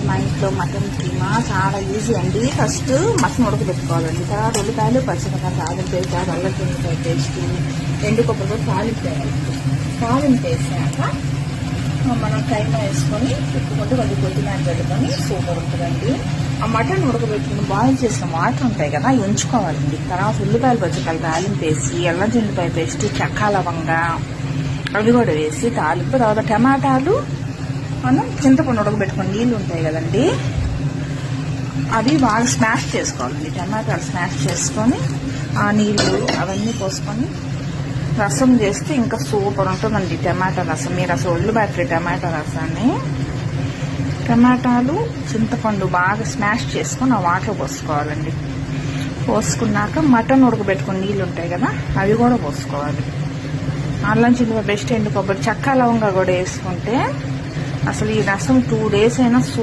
మా ఇంట్లో మటన్ కీమా చాలా ఈజీ అండి. ఫస్ట్ మటన్ ఉడకబెట్టుకోవాలండి. తర్వాత ఉల్లిపాయలు, పచ్చిమిరపకాయలు, ఆయిల్ పేస్ట్, అల్లం వెల్లుల్లి పేస్ట్, ఎండు కొబ్బరి తాలింపు వేయాలండి. తాలింపు వేసాక మనం కైమా వేసుకొని తిప్పుకుంటూ కొంచెం కొద్దిగా పెట్టుకొని సూపర్ ఉంటుందండి. ఆ మటన్ ఉడకబెట్టుకుని బాయిల్ చేసిన వాటర్ ఉంటాయి కదా, అవి ఉంచుకోవాలండి. తర్వాత ఉల్లిపాయలు, పచ్చిమిరపకాయలు తాలింపు వేసి అల్లం వెల్లుల్లి పేస్ట్, చెక్క లవంగా అవి కూడా వేసి తాలింపు. తర్వాత టమాటాలు, మనం చింతపండు ఉడకబెట్టుకుని నీళ్ళు ఉంటాయి కదండి, అవి బాగా స్మాష్ చేసుకోవాలండి. టమాటాలు స్మాష్ చేసుకొని ఆ నీళ్ళు అవన్నీ పోసుకొని రసం చేస్తే ఇంకా సూపర్ ఉంటుందండి టమాటా రసం. మీరు అసలు ఒళ్ళు బ్యాటరీ టమాటా రసాన్ని, టమాటాలు చింతపండు బాగా స్మాష్ చేసుకొని ఆ వాటర్ పోసుకోవాలండి. పోసుకున్నాక మటన్ ఉడకబెట్టుకుని నీళ్ళు ఉంటాయి కదా, అవి కూడా పోసుకోవాలి. అల్లం చిల్లి బెస్ట్, ఎండు కొబ్బరి, చెక్క లవంగా కూడా వేసుకుంటే అసలు ఈ రసం 2 days అయినా